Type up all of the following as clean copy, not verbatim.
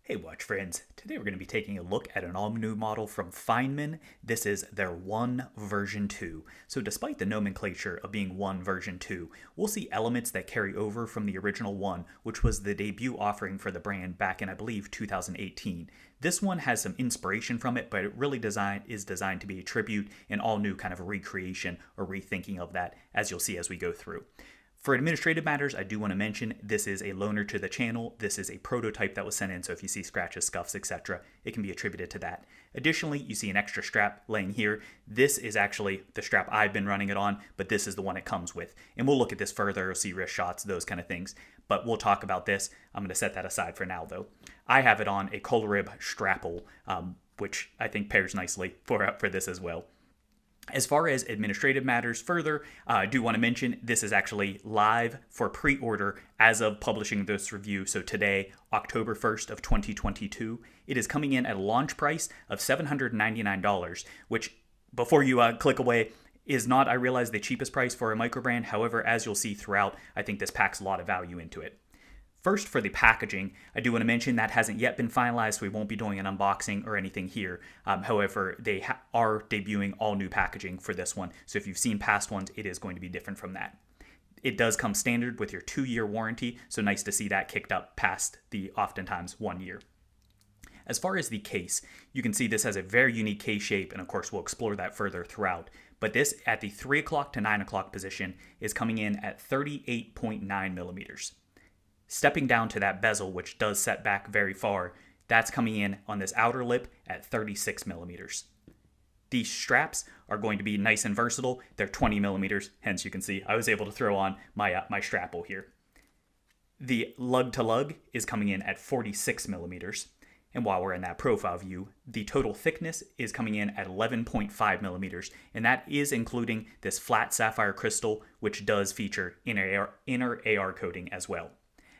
Hey watch friends, today we're going to be taking a look at an all-new model from Feynman. This is their One version 2. So despite the nomenclature of being One version 2, we'll see elements that carry over from the original One, which was the debut offering for the brand back in, I believe, 2018. This one has some inspiration from it, but it really is designed to be a tribute, an all-new kind of recreation or rethinking of that, as you'll see as we go through. For administrative matters, I do want to mention this is a loaner to the channel. This is a prototype that was sent in, so if you see scratches, scuffs, etc., it can be attributed to that. Additionally, you see an extra strap laying here. This is actually the strap I've been running it on, but this is the one it comes with. And we'll look at this further, you'll see wrist shots, those kind of things. But we'll talk about this. I'm going to set that aside for now, though. I have it on a Kolarib Strapple, which I think pairs nicely for this as well. As far as administrative matters further, I do want to mention this is actually live for pre-order as of publishing this review. So today, October 1st of 2022, it is coming in at a launch price of $799, which before you click away, is not, I realize, the cheapest price for a microbrand. However, as you'll see throughout, I think this packs a lot of value into it. First, for the packaging, I do want to mention that hasn't yet been finalized, so we won't be doing an unboxing or anything here. However, they are debuting all new packaging for this one, so if you've seen past ones, it is going to be different from that. It does come standard with your 2-year warranty, so nice to see that kicked up past the oftentimes 1 year. As far as the case, you can see this has a very unique case shape, and of course we'll explore that further throughout. But this, at the 3 o'clock to 9 o'clock position, is coming in at 38.9 millimeters. Stepping down to that bezel, which does set back very far, that's coming in on this outer lip at 36 millimeters. These straps are going to be nice and versatile. They're 20 millimeters, hence you can see I was able to throw on my strapple here. The lug to lug is coming in at 46 millimeters. And while we're in that profile view, the total thickness is coming in at 11.5 millimeters, and that is including this flat sapphire crystal, which does feature inner AR coating as well.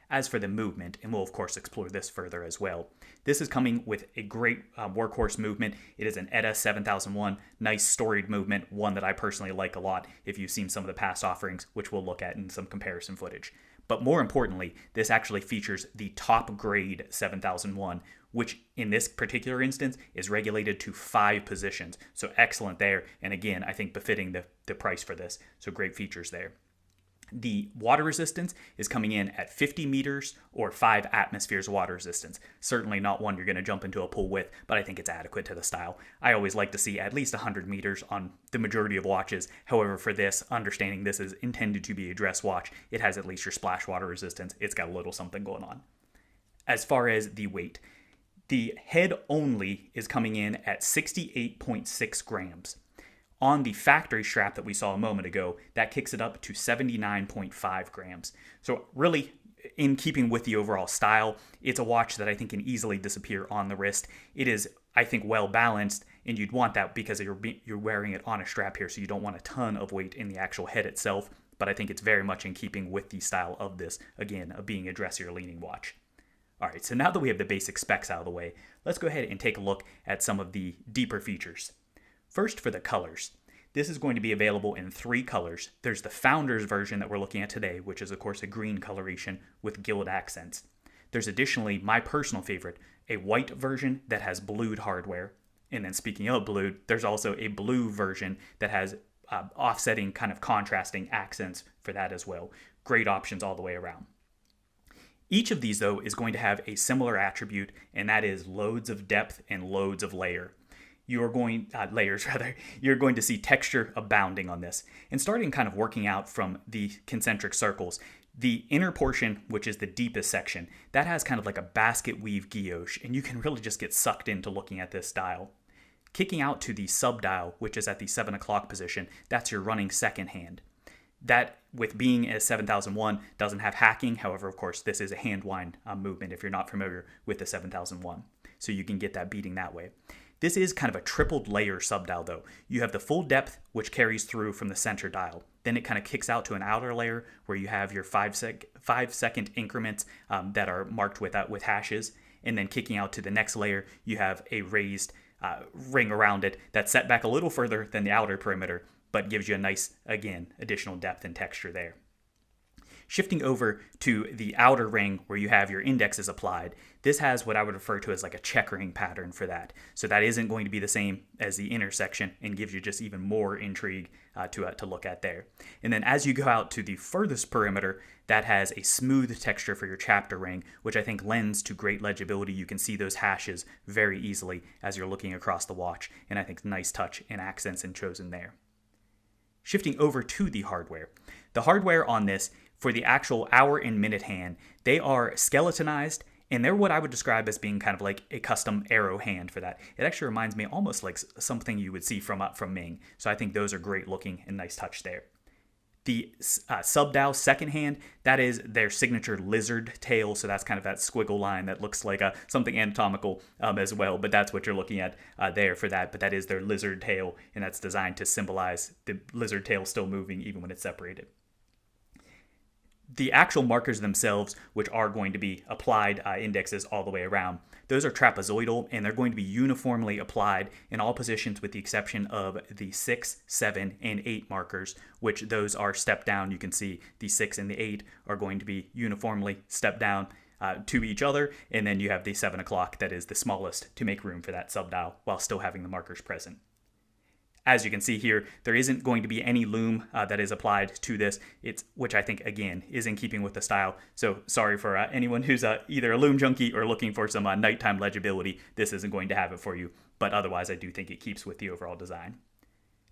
As for the movement, and we'll of course explore this further as well, this is coming with a great workhorse movement. It is an ETA 7001, nice storied movement, one that I personally like a lot if you've seen some of the past offerings, which we'll look at in some comparison footage. But more importantly, this actually features the top grade 7001, which in this particular instance is regulated to 5 positions. So excellent there, and again, I think befitting the price for this, so great features there. The water resistance is coming in at 50 meters or 5 atmospheres water resistance. Certainly not one you're going to jump into a pool with, but I think it's adequate to the style. I always like to see at least 100 meters on the majority of watches. However, for this, understanding this is intended to be a dress watch, it has at least your splash water resistance. It's got a little something going on. As far as the weight, the head only is coming in at 68.6 grams. On the factory strap that we saw a moment ago, that kicks it up to 79.5 grams. So really, in keeping with the overall style, it's a watch that I think can easily disappear on the wrist. It is, I think, well balanced, and you'd want that because you're wearing it on a strap here, so you don't want a ton of weight in the actual head itself. But I think it's very much in keeping with the style of this, again, of being a dressier leaning watch. All right, so now that we have the basic specs out of the way, let's go ahead and take a look at some of the deeper features. First, for the colors. This is going to be available in 3 colors. There's the Founders version that we're looking at today, which is, of course, a green coloration with gilt accents. There's additionally, my personal favorite, a white version that has blued hardware. And then speaking of blued, there's also a blue version that has offsetting, kind of contrasting accents for that as well. Great options all the way around. Each of these, though, is going to have a similar attribute, and that is loads of depth and loads of layers, you're going to see texture abounding on this. And starting kind of working out from the concentric circles, the inner portion, which is the deepest section, that has kind of like a basket weave guilloche, and you can really just get sucked into looking at this dial. Kicking out to the subdial, which is at the 7 o'clock position, that's your running second hand. That, with being a 7001, doesn't have hacking. However, of course, this is a hand wind movement if you're not familiar with the 7001. So you can get that beating that way. This is kind of a tripled layer subdial though. You have the full depth, which carries through from the center dial. Then it kind of kicks out to an outer layer where you have your 5-second increments that are marked with hashes. And then kicking out to the next layer, you have a raised ring around it that's set back a little further than the outer perimeter, but gives you a nice, again, additional depth and texture there. Shifting over to the outer ring where you have your indexes applied, this has what I would refer to as like a checkering pattern for that. So that isn't going to be the same as the intersection and gives you just even more intrigue to look at there. And then as you go out to the furthest perimeter, that has a smooth texture for your chapter ring, which I think lends to great legibility. You can see those hashes very easily as you're looking across the watch, and I think nice touch and accents and chosen there. Shifting over to the hardware. The hardware on this, for the actual hour and minute hand, they are skeletonized, and they're what I would describe as being kind of like a custom arrow hand for that. It actually reminds me almost like something you would see from Ming. So I think those are great looking and nice touch there. The sub-dial second hand, that is their signature lizard tail. So that's kind of that squiggle line that looks like something anatomical as well. But that's what you're looking at there for that. But that is their lizard tail, and that's designed to symbolize the lizard tail still moving even when it's separated. The actual markers themselves, which are going to be applied indexes all the way around, those are trapezoidal, and they're going to be uniformly applied in all positions with the exception of the 6, 7, and 8 markers, which those are stepped down. You can see the 6 and the 8 are going to be uniformly stepped down to each other, and then you have the 7 o'clock that is the smallest to make room for that sub-dial while still having the markers present. As you can see here, there isn't going to be any lume that is applied to this, which I think, again, is in keeping with the style. So sorry for anyone who's either a lume junkie or looking for some nighttime legibility. This isn't going to have it for you, but otherwise I do think it keeps with the overall design.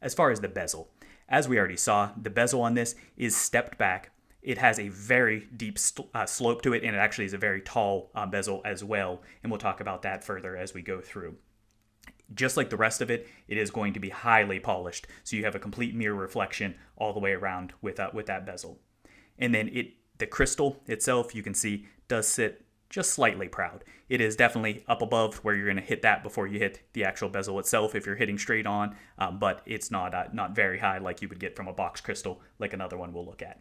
As far as the bezel, as we already saw, the bezel on this is stepped back. It has a very deep slope to it, and it actually is a very tall bezel as well, and we'll talk about that further as we go through. Just like the rest of it, it is going to be highly polished, so you have a complete mirror reflection all the way around with that bezel. And then the crystal itself, you can see, does sit just slightly proud. It is definitely up above where you're going to hit that before you hit the actual bezel itself if you're hitting straight on, but it's not very high like you would get from a box crystal like another one we'll look at.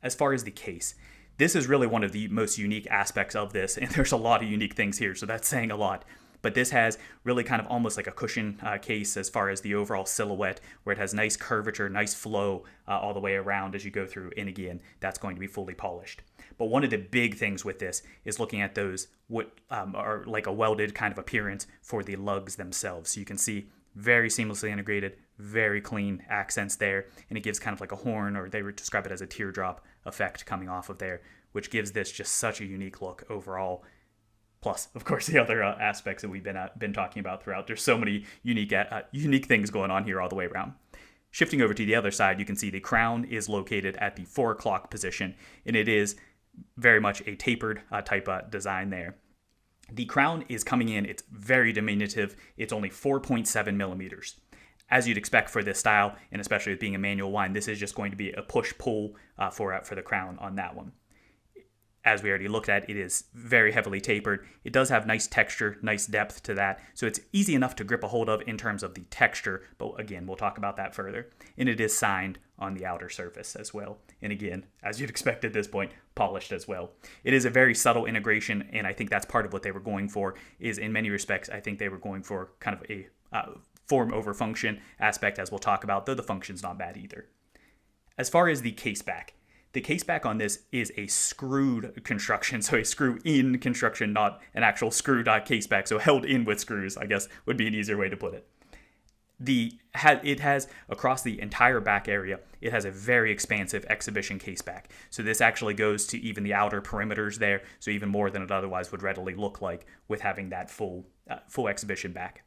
As far as the case, this is really one of the most unique aspects of this, and there's a lot of unique things here, so that's saying a lot. But this has really kind of almost like a cushion case as far as the overall silhouette, where it has nice curvature, nice flow all the way around as you go through. And again, that's going to be fully polished. But one of the big things with this is looking at those what are like a welded kind of appearance for the lugs themselves. So you can see very seamlessly integrated, very clean accents there. And it gives kind of like a horn, or they would describe it as a teardrop effect coming off of there, which gives this just such a unique look overall. Plus, of course, the other aspects that we've been talking about throughout. There's so many unique things going on here all the way around. Shifting over to the other side, you can see the crown is located at the 4 o'clock position, and it is very much a tapered type design there. The crown is coming in, it's very diminutive. It's only 4.7 millimeters. As you'd expect for this style, and especially with being a manual wind, this is just going to be a push-pull for the crown on that one. As we already looked at, it is very heavily tapered. It does have nice texture, nice depth to that, so it's easy enough to grip a hold of in terms of the texture, but again, we'll talk about that further. And it is signed on the outer surface as well. And again, as you'd expect at this point, polished as well. It is a very subtle integration, and I think that's part of what they were going for, is in many respects, I think they were going for kind of a form over function aspect, as we'll talk about, though the function's not bad either. As far as the case back, the case back on this is a screwed construction, so a screw-in construction, not an actual screwed case back, so held in with screws, I guess, would be an easier way to put it. It has, across the entire back area, it has a very expansive exhibition case back. So this actually goes to even the outer perimeters there, so even more than it otherwise would readily look like with having that full exhibition back.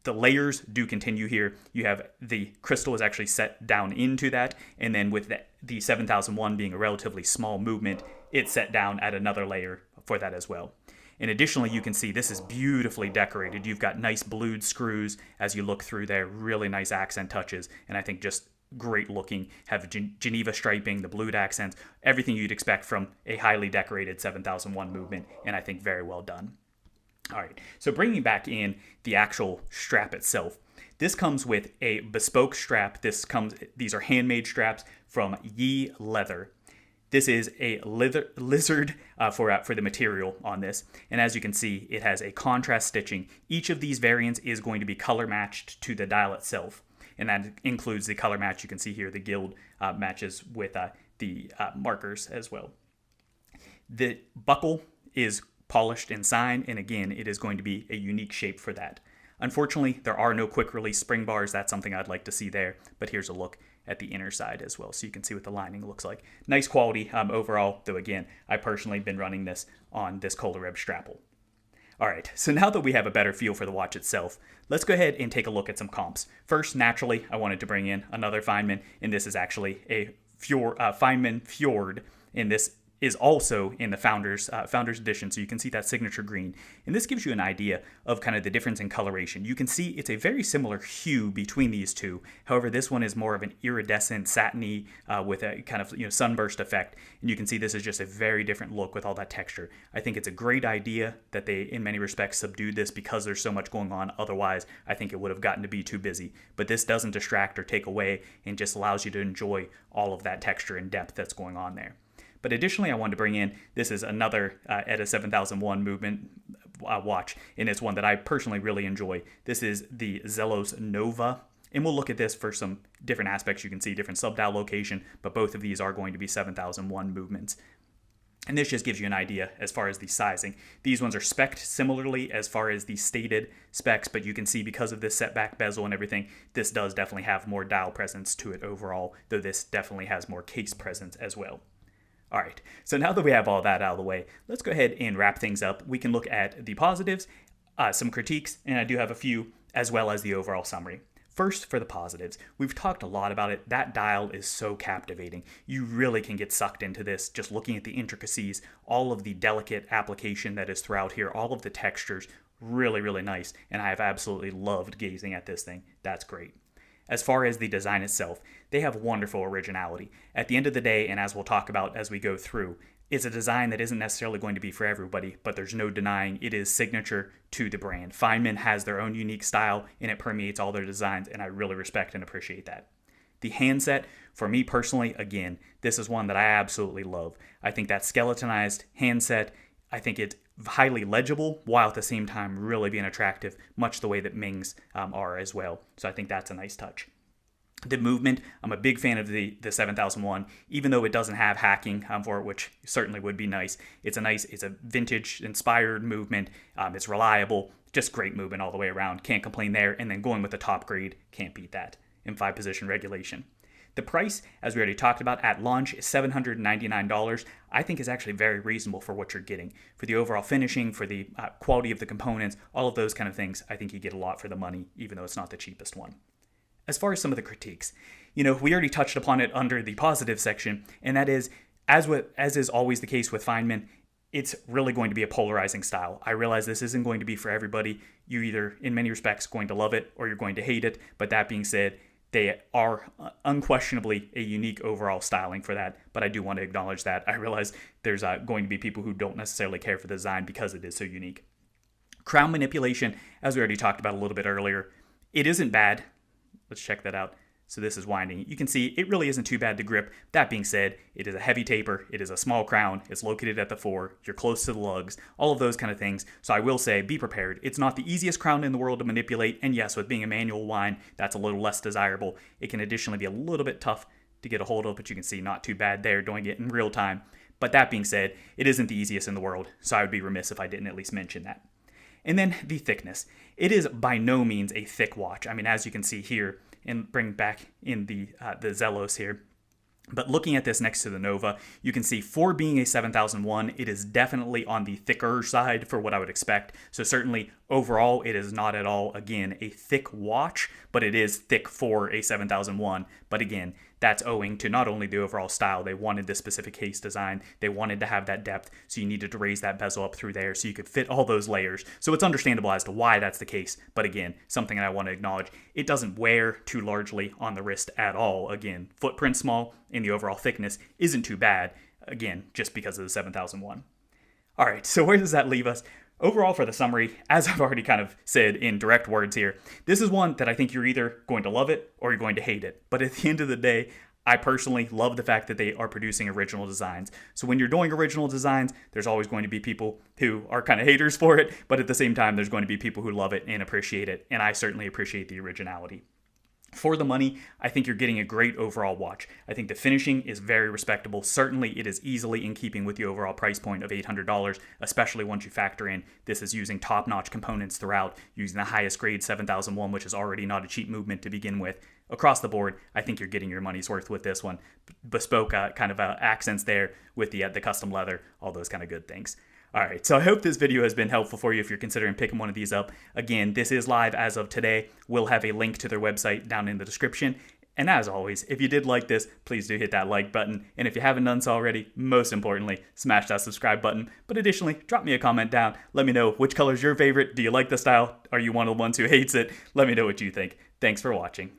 The layers do continue here. You have the crystal is actually set down into that, and then with the 7001 being a relatively small movement, it's set down at another layer for that as well. And additionally, you can see this is beautifully decorated. You've got nice blued screws as you look through there, really nice accent touches, and I think just great looking. Have Geneva striping, the blued accents, everything you'd expect from a highly decorated 7001 movement, and I think very well done. All right, so bringing back in the actual strap itself, this comes with a bespoke strap. These are handmade straps from Yi Leather. This is a lizard for the material on this, and as you can see, it has a contrast stitching. Each of these variants is going to be color matched to the dial itself, and that includes the color match. You can see here the guild matches with the markers as well. The buckle is polished and signed, and again, it is going to be a unique shape for that. Unfortunately, there are no quick release spring bars. That's something I'd like to see there, but here's a look at the inner side as well, so you can see what the lining looks like. Nice quality overall, though again, I personally been running this on this Kolareb Strapple. Alright, so now that we have a better feel for the watch itself, let's go ahead and take a look at some comps. First, naturally, I wanted to bring in another Feynman, and this is actually a Feynman Fjord, and this is also in the Founders Edition, so you can see that signature green. And this gives you an idea of kind of the difference in coloration. You can see it's a very similar hue between these two. However, this one is more of an iridescent, satiny, with a kind of sunburst effect. And you can see this is just a very different look with all that texture. I think it's a great idea that they, in many respects, subdued this because there's so much going on. Otherwise, I think it would have gotten to be too busy. But this doesn't distract or take away and just allows you to enjoy all of that texture and depth that's going on there. But additionally, I wanted to bring in, this is another ETA 7001 movement watch, and it's one that I personally really enjoy. This is the Zelos Nova, and we'll look at this for some different aspects. You can see different sub-dial location, but both of these are going to be 7001 movements. And this just gives you an idea as far as the sizing. These ones are spec'd similarly as far as the stated specs, but you can see because of this setback bezel and everything, this does definitely have more dial presence to it overall, though this definitely has more case presence as well. All right, so now that we have all that out of the way, let's go ahead and wrap things up. We can look at the positives, some critiques, and I do have a few, as well as the overall summary. First, for the positives, we've talked a lot about it. That dial is so captivating. You really can get sucked into this just looking at the intricacies, all of the delicate application that is throughout here, all of the textures, really, really nice. And I have absolutely loved gazing at this thing. That's great. As far as the design itself, they have wonderful originality. At the end of the day, and as we'll talk about as we go through, it's a design that isn't necessarily going to be for everybody, but there's no denying it is signature to the brand. Feynman has their own unique style, and it permeates all their designs, and I really respect and appreciate that. The handset, for me personally, again, this is one that I absolutely love. I think that skeletonized handset, I think it's highly legible, while at the same time really being attractive, much the way that Ming's are as well. So I think that's a nice touch. The movement, I'm a big fan of the 7001, even though it doesn't have hacking for it, which certainly would be nice. It's a vintage inspired movement. It's reliable, just great movement all the way around. Can't complain there. And then going with the top grade, can't beat that in 5-position regulation. The price, as we already talked about, at launch is $799. I think is actually very reasonable for what you're getting. For the overall finishing, for the quality of the components, all of those kind of things, I think you get a lot for the money, even though it's not the cheapest one. As far as some of the critiques, we already touched upon it under the positive section, and that is, as is always the case with Feynman, it's really going to be a polarizing style. I realize this isn't going to be for everybody. You're either, in many respects, going to love it or you're going to hate it, but that being said, they are unquestionably a unique overall styling for that, but I do want to acknowledge that. I realize there's going to be people who don't necessarily care for the design because it is so unique. Crown manipulation, as we already talked about a little bit earlier, it isn't bad. Let's check that out. So this is winding. You can see it really isn't too bad to grip. That being said, it is a heavy taper. It is a small crown. It's located at the fore. You're close to the lugs. All of those kind of things. So I will say, be prepared. It's not the easiest crown in the world to manipulate. And yes, with being a manual wind, that's a little less desirable. It can additionally be a little bit tough to get a hold of, but you can see not too bad there doing it in real time. But that being said, it isn't the easiest in the world. So I would be remiss if I didn't at least mention that. And then the thickness. It is by no means a thick watch. I mean, as you can see here, and bring back in the Zelos here. But looking at this next to the Nova, you can see for being a 7001, it is definitely on the thicker side for what I would expect. So certainly overall, it is not at all, again, a thick watch, but it is thick for a 7001. But again, that's owing to not only the overall style, they wanted this specific case design, they wanted to have that depth, so you needed to raise that bezel up through there so you could fit all those layers. So it's understandable as to why that's the case, but again, something that I want to acknowledge, it doesn't wear too largely on the wrist at all. Again, footprint small, and the overall thickness isn't too bad, again, just because of the 7001. All right, so where does that leave us? Overall, for the summary, as I've already kind of said in direct words here, this is one that I think you're either going to love it or you're going to hate it. But at the end of the day, I personally love the fact that they are producing original designs. So when you're doing original designs, there's always going to be people who are kind of haters for it, but at the same time, there's going to be people who love it and appreciate it, and I certainly appreciate the originality. For the money, I think you're getting a great overall watch. I think the finishing is very respectable. Certainly, it is easily in keeping with the overall price point of $800, especially once you factor in this is using top-notch components throughout, using the highest grade 7001, which is already not a cheap movement to begin with. Across the board, I think you're getting your money's worth with this one. Bespoke kind of accents there with the custom leather, all those kind of good things. All right, so I hope this video has been helpful for you if you're considering picking one of these up. Again, this is live as of today. We'll have a link to their website down in the description. And as always, if you did like this, please do hit that like button. And if you haven't done so already, most importantly, smash that subscribe button. But additionally, drop me a comment down. Let me know which color is your favorite. Do you like the style? Are you one of the ones who hates it? Let me know what you think. Thanks for watching.